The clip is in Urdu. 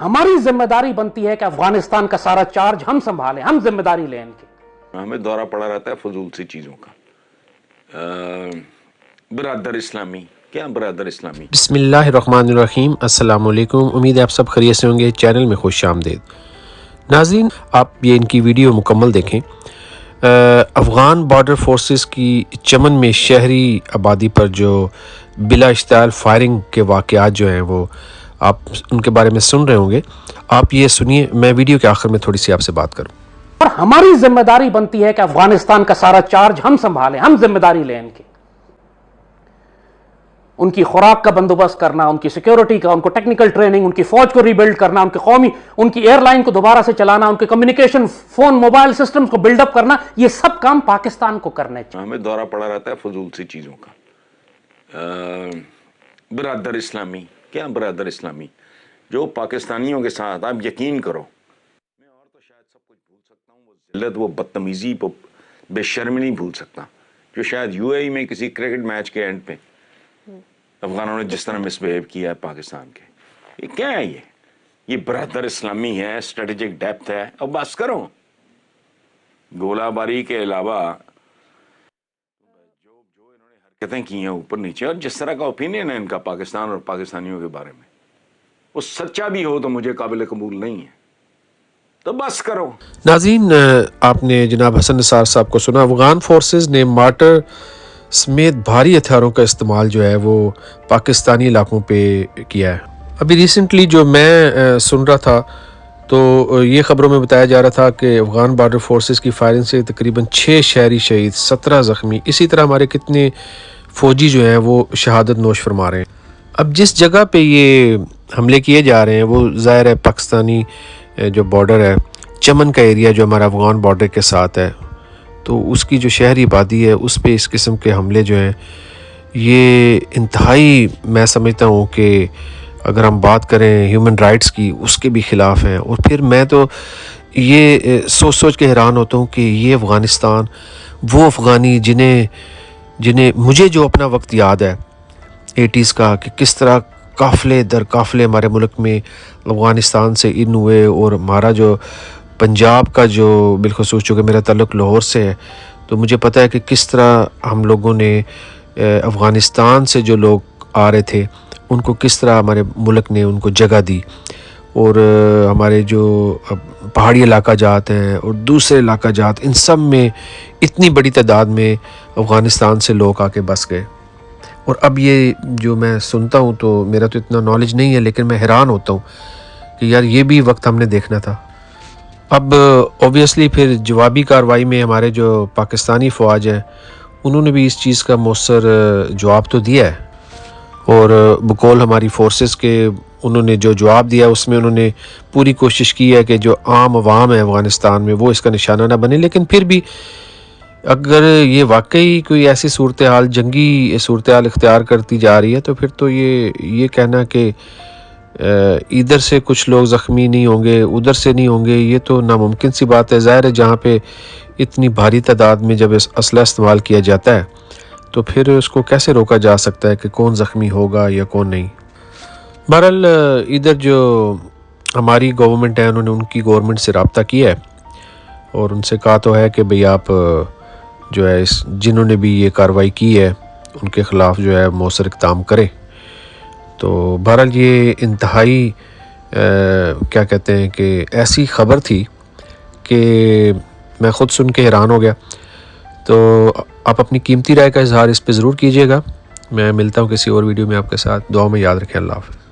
ہماری ذمہ داری بنتی ہے کہ افغانستان کا سارا چارج ہم سنبھالیں، ہم ذمہ داری لیں ان کی۔ ہمیں دورہ پڑا رہتا ہے فضول سی چیزوں کا۔ برادر اسلامی، کیا برادر اسلامی؟ بسم اللہ الرحمن الرحیم۔ السلام علیکم، امید ہے آپ سب خیریت سے ہوں گے۔ چینل میں خوش آمدید۔ ناظرین، آپ یہ ان کی ویڈیو مکمل دیکھیں۔ افغان بارڈر فورسز کی چمن میں شہری آبادی پر جو بلا اشتعال فائرنگ کے واقعات جو ہیں وہ آپ ان کے بارے میں سن رہے ہوں گے۔ آپ یہ سنیے، میں ویڈیو کے آخر میں تھوڑی سی آپ سے بات کروں۔ اور ہماری ذمہ داری بنتی ہے کہ افغانستان کا سارا چارج ہم سنبھالیں، ہم ذمہ داری لیں ان کی۔ ان کی خوراک کا بندوبست کرنا، ان کی سیکیورٹی کا، ان کو ٹیکنیکل ٹریننگ، ان کی فوج کو ری بلڈ کرنا، ان کی ایئر لائن کو دوبارہ سے چلانا، ان کے کمیونیکیشن فون موبائل سسٹمز کو بلڈ اپ کرنا، یہ سب کام پاکستان کو کرنے چاہیے۔ ہمیں دورہ پڑا رہتا ہے فضول سی چیزوں کا۔ برادر اسلامی، کیا برادر اسلامی؟ جو پاکستانیوں کے ساتھ آپ یقین کرو، میں اور تو شاید سب کچھ بھول سکتا ہوں، وہ ذلت، وہ بدتمیزی، وہ بے شرمی نہیں بھول سکتا جو شاید یو اے ای میں کسی کرکٹ میچ کے اینڈ پہ افغانوں نے جس طرح مس بہیو کیا ہے پاکستان کے۔ یہ کیا ہے؟ یہ برادر اسلامی ہے، اسٹریٹجک ڈیپتھ ہے۔ اب بس کرو، گولہ باری کے علاوہ جو انہوں نے حرکتیں کی ہیں اوپر نیچے، اور جس طرح کا اوپینین ہے ان کا پاکستان اور پاکستانیوں کے بارے میں، وہ سچا بھی ہو تو مجھے قابل قبول نہیں ہے، تو بس کرو۔ ناظرین، آپ نے جناب حسن نثار صاحب کو سنا۔ افغان فورسز نے مارٹر سمیت بھاری ہتھیاروں کا استعمال جو ہے وہ پاکستانی علاقوں پہ کیا ہے۔ ابھی ریسنٹلی جو میں سن رہا تھا تو یہ خبروں میں بتایا جا رہا تھا کہ افغان بارڈر فورسز کی فائرنگ سے تقریباً 6 شہری شہید، 17 زخمی، اسی طرح ہمارے کتنے فوجی جو ہیں وہ شہادت نوش فرما رہے ہیں۔ اب جس جگہ پہ یہ حملے کیے جا رہے ہیں وہ ظاہر ہے پاکستانی جو بارڈر ہے، چمن کا ایریا جو ہمارا افغان بارڈر کے ساتھ ہے، تو اس کی جو شہری آبادی ہے اس پہ اس قسم کے حملے جو ہیں یہ انتہائی، میں سمجھتا ہوں کہ اگر ہم بات کریں ہیومن رائٹس کی، اس کے بھی خلاف ہیں۔ اور پھر میں تو یہ سوچ کے حیران ہوتا ہوں کہ یہ افغانستان، وہ افغانی جنہیں مجھے جو اپنا وقت یاد ہے 80s کا، کہ کس طرح قافلے در قافلے ہمارے ملک میں افغانستان سے ان ہوئے، اور ہمارا جو پنجاب کا جو بالخصوص چونکہ میرا تعلق لاہور سے ہے تو مجھے پتہ ہے کہ کس طرح ہم لوگوں نے افغانستان سے جو لوگ آ رہے تھے ان کو کس طرح ہمارے ملک نے ان کو جگہ دی، اور ہمارے جو پہاڑی علاقہ جات ہیں اور دوسرے علاقہ جات، ان سب میں اتنی بڑی تعداد میں افغانستان سے لوگ آ کے بس گئے۔ اور اب یہ جو میں سنتا ہوں تو میرا تو اتنا نالج نہیں ہے، لیکن میں حیران ہوتا ہوں کہ یار یہ بھی وقت ہم نے دیکھنا تھا۔ اب اوبویسلی پھر جوابی کارروائی میں ہمارے جو پاکستانی فوج ہیں انہوں نے بھی اس چیز کا مؤثر جواب تو دیا ہے، اور بقول ہماری فورسز کے انہوں نے جو جواب دیا اس میں انہوں نے پوری کوشش کی ہے کہ جو عام عوام ہے افغانستان میں وہ اس کا نشانہ نہ بنے۔ لیکن پھر بھی اگر یہ واقعی کوئی ایسی صورتحال، جنگی صورتحال اختیار کرتی جا رہی ہے تو پھر تو یہ کہنا کہ ادھر سے کچھ لوگ زخمی نہیں ہوں گے، ادھر سے نہیں ہوں گے، یہ تو ناممکن سی بات ہے۔ ظاہر ہے جہاں پہ اتنی بھاری تعداد میں جب اسلحہ استعمال کیا جاتا ہے تو پھر اس کو کیسے روکا جا سکتا ہے کہ کون زخمی ہوگا یا کون نہیں۔ بہرحال ادھر جو ہماری گورنمنٹ ہے انہوں نے ان کی گورنمنٹ سے رابطہ کیا ہے اور ان سے کہا تو ہے کہ بھئی آپ جو ہے جنہوں نے بھی یہ کارروائی کی ہے ان کے خلاف جو ہے مؤثر اقدام کریں۔ تو بہرحال یہ انتہائی کیا کہتے ہیں کہ ایسی خبر تھی کہ میں خود سن کے حیران ہو گیا۔ تو آپ اپنی قیمتی رائے کا اظہار اس پہ ضرور کیجیے گا۔ میں ملتا ہوں کسی اور ویڈیو میں آپ کے ساتھ۔ دعا میں یاد رکھیں۔ اللہ حافظ۔